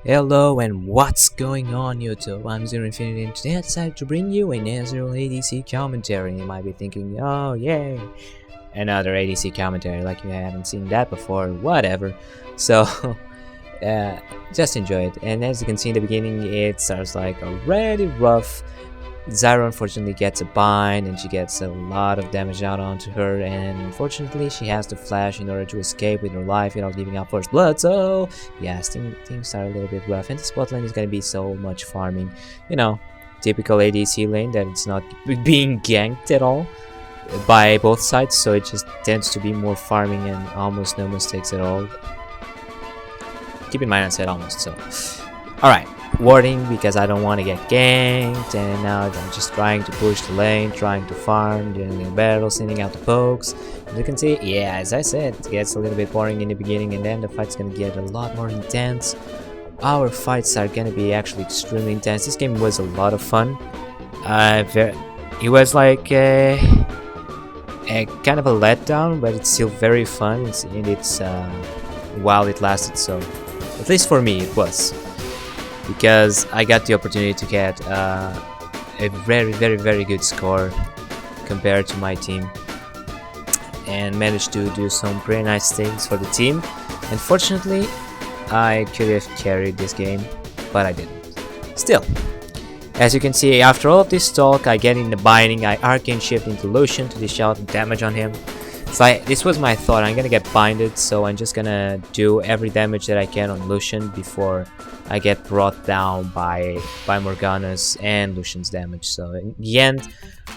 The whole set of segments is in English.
Hello and what's going on YouTube? I'm Zero Infinity and today I decided to bring you an Ezreal ADC commentary. You might be thinking, oh yay, another ADC commentary, like you haven't seen that before, whatever. So, just enjoy it. And as you can see in the beginning, it starts like already rough. Zyra unfortunately gets a bind and she gets a lot of damage out onto her, and unfortunately she has to flash in order to escape with her life without giving up first blood. So yeah, things are a little bit rough, and the spot lane is gonna be so much farming, you know, typical ADC lane that it's not being ganked at all by both sides, so it just tends to be more farming and almost no mistakes at all. Keep in mind I said almost, so alright. Warding because I don't want to get ganked, and now I'm just trying to push the lane, trying to farm, doing the battle, sending out the pokes. As you can see, yeah, as I said, it gets a little bit boring in the beginning and then the fight's gonna get a lot more intense. Our fights are gonna be actually extremely intense. This game was a lot of fun. It was like a kind of a letdown, but it's still very fun while it lasted, so at least for me it was. Because I got the opportunity to get a very good score compared to my team and managed to do some pretty nice things for the team. Unfortunately, I could have carried this game, but I didn't. Still, as you can see, after all of this talk, I get in the binding, I arcane shift into Lucian to dish out damage on him. So this was my thought, I'm gonna get binded, so I'm just gonna do every damage that I can on Lucian before I get brought down by Morgana's and Lucian's damage. So in the end,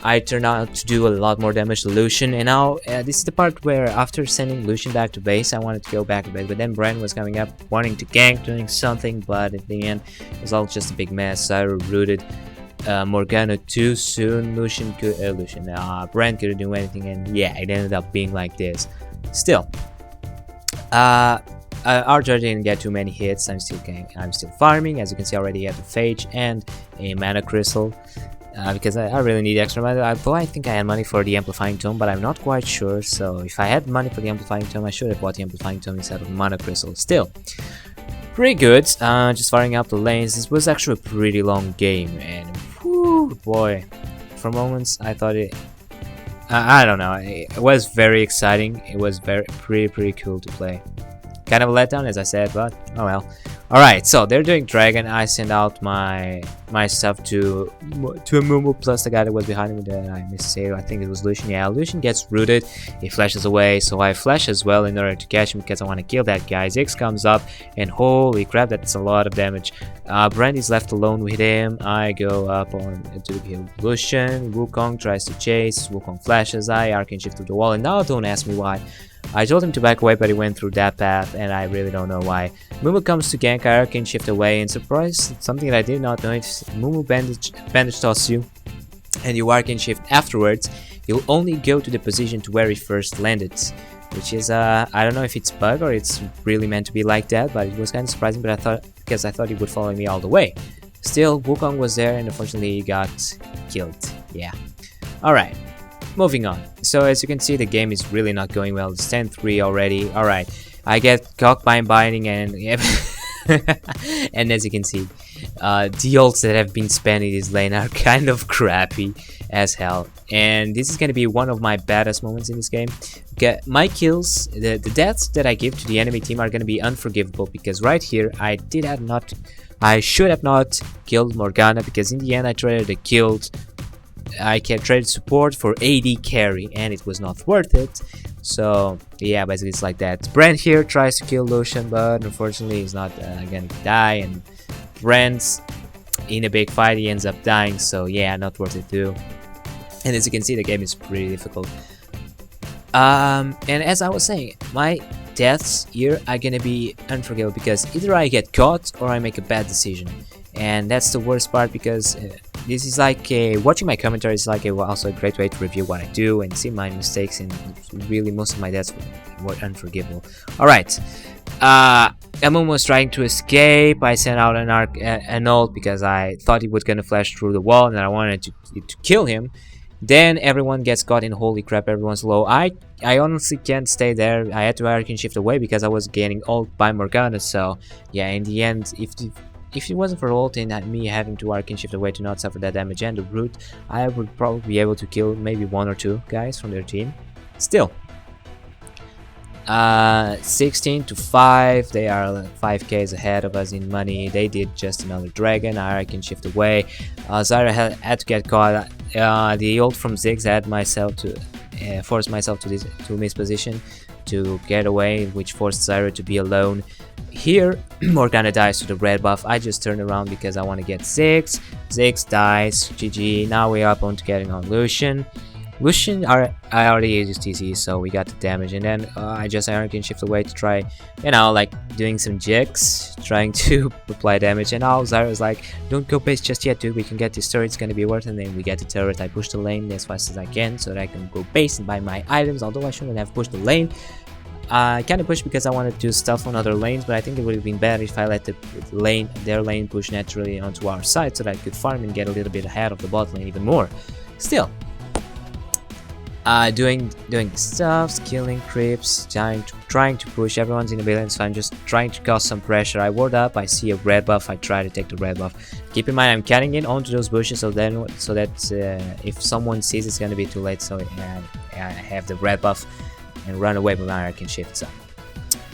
I turned out to do a lot more damage to Lucian, and now this is the part where after sending Lucian back to base, I wanted to go back to base, but then Bren was coming up wanting to gank, doing something, but at the end, it was all just a big mess. I rooted Morgana too soon. Bren couldn't do anything, and yeah, it ended up being like this. Still, our judge didn't get too many hits. I'm still farming. As you can see, already have a Phage and a mana crystal because I really need extra mana. I think I had money for the amplifying tome, but I'm not quite sure. So if I had money for the amplifying tome, I should have bought the amplifying tome instead of the mana crystal. Still, pretty good. Just firing up the lanes. This was actually a pretty long game, and whew, boy, for moments I thought I don't know. It was very exciting. It was pretty cool to play. Kind of a letdown, as I said, but oh well. Alright, so they're doing dragon. I send out my stuff to a Mumu plus the guy that was behind me that I missed to say. I think it was Lucian. Yeah, Lucian gets rooted. He flashes away, so I flash as well in order to catch him because I want to kill that guy. Ziggs comes up, and holy crap, that's a lot of damage. Brandy's left alone with him. I go up on to kill Lucian. Wukong tries to chase. Wukong flashes. I arcane shift through the wall, and now don't ask me why. I told him to back away, but he went through that path, and I really don't know why. Mumu comes to gank, I arcane shift away, and surprise, something that I did not know, if Mumu bandage toss you, and you arcane shift afterwards, you'll only go to the position to where he first landed. Which is, I don't know if it's bug or it's really meant to be like that, but it was kind of surprising, but because I thought he would follow me all the way. Still, Wukong was there, and unfortunately he got killed. Yeah. Alright. Moving on. So as you can see, the game is really not going well. It's 10-3 already. Alright, I get cockbind binding, and yep. And as you can see, the ults that have been spent in this lane are kind of crappy as hell. And this is going to be one of my baddest moments in this game. Okay, my kills, the deaths that I give to the enemy team are going to be unforgivable, because right here I should have not killed Morgana, because in the end I traded support for AD carry, and it was not worth it. So yeah, basically it's like that. Brent here tries to kill Lucian, but unfortunately he's not gonna die, and Brent's in a big fight, he ends up dying, so yeah, not worth it too. And as you can see, the game is pretty difficult. And as I was saying, my deaths here are gonna be unforgivable, because either I get caught or I make a bad decision, and that's the worst part, because this is like watching my commentary is like also a great way to review what I do and see my mistakes, and really most of my deaths were unforgivable. Alright, Emon was trying to escape. I sent out an ult because I thought he was gonna flash through the wall, and I wanted to kill him. Then everyone gets caught in holy crap, everyone's low. I honestly can't stay there. I had to Hurricane Shift away because I was getting ult by Morgana. So yeah, in the end, if it wasn't for ult and me having to Hurricane Shift away to not suffer that damage and the root, I would probably be able to kill maybe 1 or 2 guys from their team. Still, 16 to 5, they are 5Ks ahead of us in money. They did just another dragon. I can shift away. Zyra had to get caught. The ult from Ziggs had myself to force myself to miss position to get away, which forced Zyra to be alone. Here, Morgana dies to the red buff. I just turn around because I want to get Ziggs. Ziggs dies. GG. Now we're up on to getting on Lucian. I already used TC, so we got the damage, and then I just can shift away to try, you know, like doing some jigs, trying to apply damage. And now Zyra's like, don't go base just yet, dude, we can get this turret, it's gonna be worth it. And then we get the turret. I push the lane as fast as I can so that I can go base and buy my items, although I shouldn't have pushed the lane. I kind of pushed because I wanted to do stuff on other lanes, but I think it would have been better if I let their lane push naturally onto our side so that I could farm and get a little bit ahead of the bot lane even more. Still, doing stuff, killing creeps, trying to push. Everyone's in a billion, so I'm just trying to cause some pressure. I ward up, I see a red buff, I try to take the red buff. Keep in mind I'm cutting it onto those bushes so that if someone sees, it's gonna be too late. So I have the red buff and run away, but now I can shift some.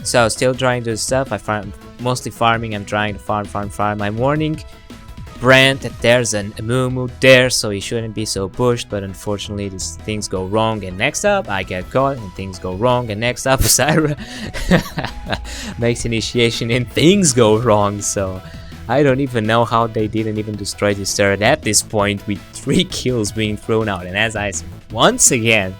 So still trying to do stuff. Mostly farming. I'm trying to farm. I'm warning Brand that there's an Amumu there, so he shouldn't be so pushed, but unfortunately things go wrong, and next up I get caught and things go wrong, and next up Zyra makes initiation and things go wrong. So I don't even know how they didn't even destroy this turret at this point with 3 kills being thrown out. And as I said, once again,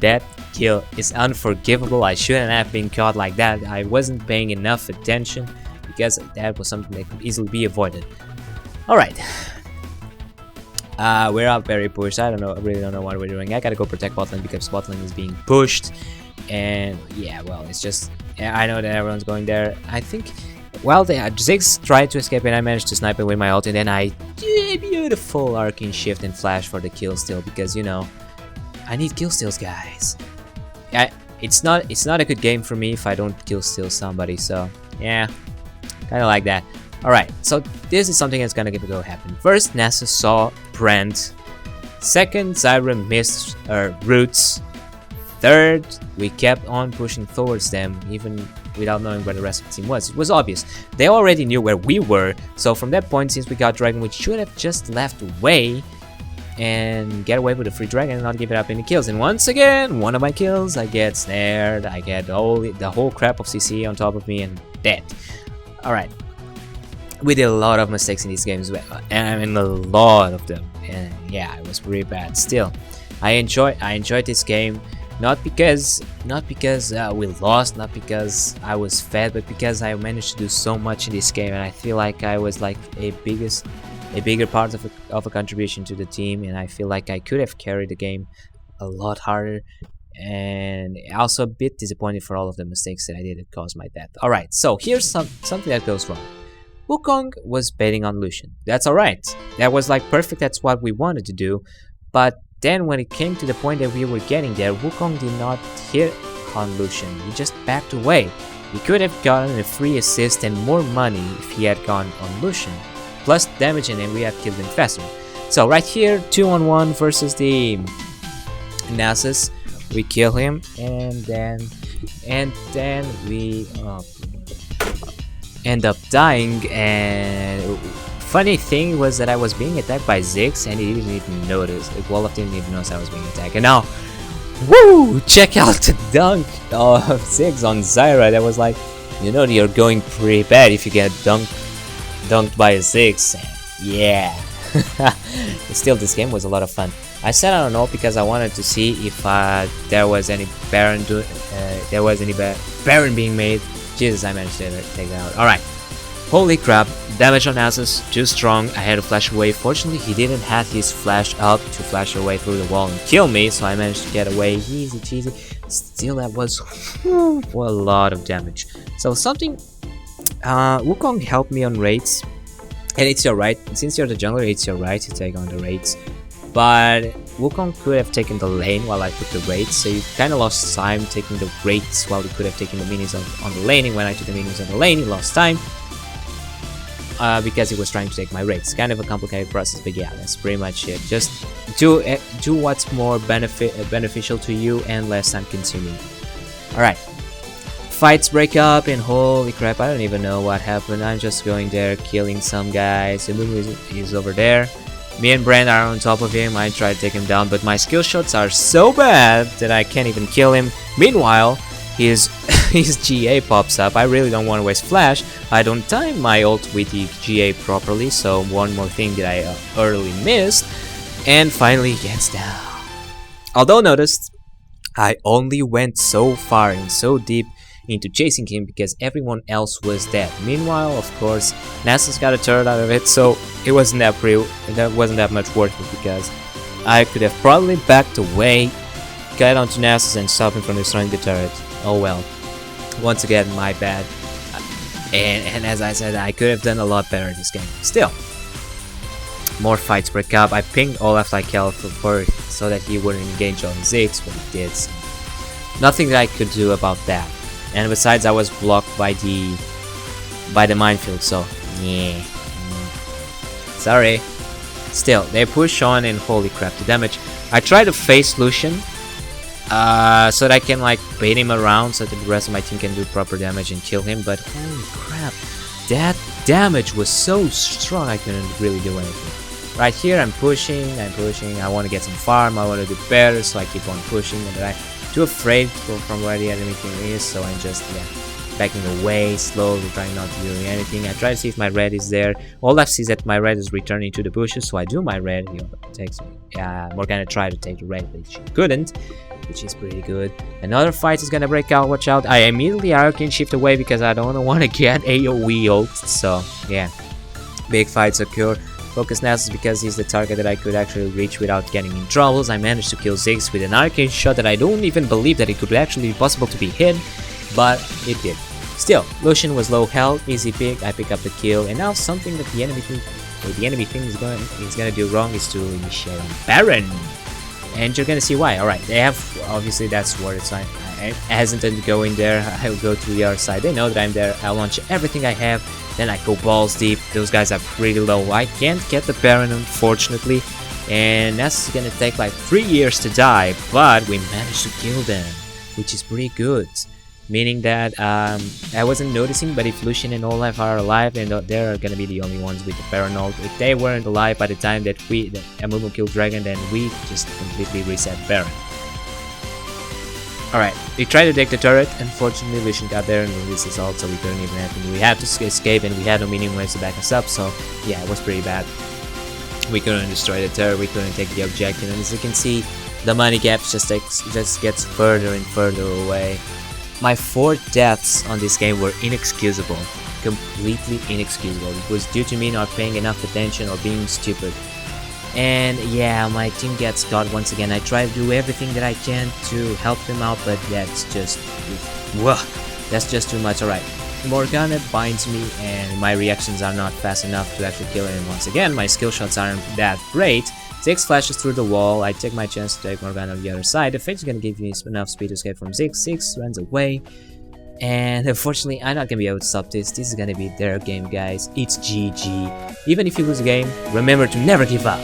that kill is unforgivable. I shouldn't have been caught like that. I wasn't paying enough attention because that was something that could easily be avoided. Alright, we're up very pushed. I really don't know what we're doing. I gotta go protect botlane because botlane is being pushed. And yeah, well, it's just, I know that everyone's going there. I think, well, Ziggs tried to escape and I managed to snipe it with my ult, and then I did beautiful arcane shift and flash for the kill steal because, you know, I need kill steals, guys. It's not a good game for me if I don't kill steal somebody, so yeah, kind of like that. Alright, so this is something that's gonna go happen. First, NASA saw Brand. Second, Zyra missed her roots. Third, we kept on pushing towards them even without knowing where the rest of the team was. It was obvious. They already knew where we were, so from that point, since we got Dragon, we should have just left away and get away with a free Dragon and not give it up any kills. And once again, one of my kills, I get snared, I get the whole crap of CC on top of me and dead. Alright. We did a lot of mistakes in these games, and I mean a lot of them, and yeah, it was pretty bad. Still, I enjoyed this game, not because we lost, not because I was fed, but because I managed to do so much in this game, and I feel like I was like a bigger part of a contribution to the team, and I feel like I could have carried the game a lot harder. And also a bit disappointed for all of the mistakes that I did that caused my death. All right, so here's something that goes wrong. Wukong was betting on Lucian. That's alright. That was like perfect, that's what we wanted to do. But then when it came to the point that we were getting there, Wukong did not hit on Lucian. He just backed away. He could have gotten a free assist and more money if he had gone on Lucian. Plus damage, and then we had killed him faster. So right here, 2-on-1 versus the Nasus. We kill him, and then we end up dying. And funny thing was that I was being attacked by Ziggs and he didn't even notice. Wolof didn't even notice I was being attacked. And now, woo! Check out the dunk of Ziggs on Zyra. That was like, you know, you're going pretty bad if you get dunked by a Ziggs. Yeah. Still, this game was a lot of fun. I said I don't know because I wanted to see if there was any Baron Baron being made. Jesus, I managed to take that out. Alright. Holy crap. Damage on Nasus. Too strong. I had to flash away. Fortunately, he didn't have his flash up to flash away through the wall and kill me. So I managed to get away. Easy cheesy. Still, that was a lot of damage. So something... Wukong helped me on raids. And it's your right. Since you're the jungler, it's your right to take on the raids. But Wukong could have taken the lane while I took the raids, so you kind of lost time taking the raids while he could have taken the minions on the lane, and when I took the minions on the lane, he lost time. Because he was trying to take my raids. Kind of a complicated process, but yeah, that's pretty much it. Just do what's more beneficial to you and less time consuming. Alright. Fights break up and holy crap, I don't even know what happened. I'm just going there, killing some guys. Amumu is over there. Me and Brand are on top of him. I try to take him down, but my skill shots are so bad that I can't even kill him. Meanwhile, his GA pops up. I really don't want to waste flash. I don't time my ult with the GA properly, so one more thing that I early missed. And finally he gets down. Although noticed, I only went so far and so deep into chasing him because everyone else was dead. Meanwhile, of course, Nasus got a turret out of it, so it wasn't that much worth it because I could have probably backed away, got onto Nasus and stopped him from destroying the turret. Oh well. Once again, my bad. And as I said, I could have done a lot better this game. Still, more fights break up. I pinged Olaf like hell for so that he wouldn't engage on Ziggs, but he did. So nothing that I could do about that. And besides, I was blocked by the minefield, so yeah. Sorry. Still, they push on and holy crap, the damage. I try to face Lucian so that I can like bait him around so that the rest of my team can do proper damage and kill him, but holy crap, that damage was so strong I couldn't really do anything. Right here I'm pushing, I want to get some farm, I want to do better, so I keep on pushing, and I'm too afraid from where the enemy team is, so I'm just backing away, slowly trying not to do anything. I try to see if my red is there. Olaf sees that my red is returning to the bushes, so I do my red. He takes me. Morgana tried to take the red, but she couldn't, which is pretty good. Another fight is gonna break out, watch out. I immediately Arcane shift away because I don't want to get AoE ult, so yeah. Big fights occur. Focus Nasus because he's the target that I could actually reach without getting in troubles. I managed to kill Ziggs with an arcane shot that I don't even believe that it could actually be possible to be hit, but it did. Still, Lucian was low health, easy pick, I pick up the kill, and now something that the enemy thing is gonna do wrong is to initiate on Baron. And you're gonna see why. Alright, they have, obviously that's worth it, so I hesitant to go in there. I'll go to the other side. They know that I'm there. I'll launch everything I have, then I go balls deep. Those guys are pretty low. I can't get the Baron, unfortunately, and that's gonna take like 3 years to die, but we managed to kill them, which is pretty good. Meaning that I wasn't noticing, but if Lucian and Olaf are alive, then they're gonna be the only ones with the Baron ult. If they weren't alive by the time that Amumu killed Dragon, then we just completely reset Baron. Alright, we tried to take the turret. Unfortunately, Lucian got there and released his ult, so we couldn't even happen. We had to escape, and we had no minion waves to back us up, so yeah, it was pretty bad. We couldn't destroy the turret, we couldn't take the objective, and as you can see, the money gap just gets further and further away. My 4 deaths on this game were inexcusable, completely inexcusable. It was due to me not paying enough attention or being stupid. And yeah, my team gets caught once again. I try to do everything that I can to help them out, but that's just too much. Alright, Morgana binds me and my reactions are not fast enough to actually kill him. Once again, my skill shots aren't that great. Ziggs flashes through the wall. I take my chance to take Morgana on the other side. The Fate's gonna give me enough speed to escape from Ziggs. Ziggs runs away. And unfortunately, I'm not gonna be able to stop this. This is gonna be their game, guys. It's GG. Even if you lose the game, remember to never give up.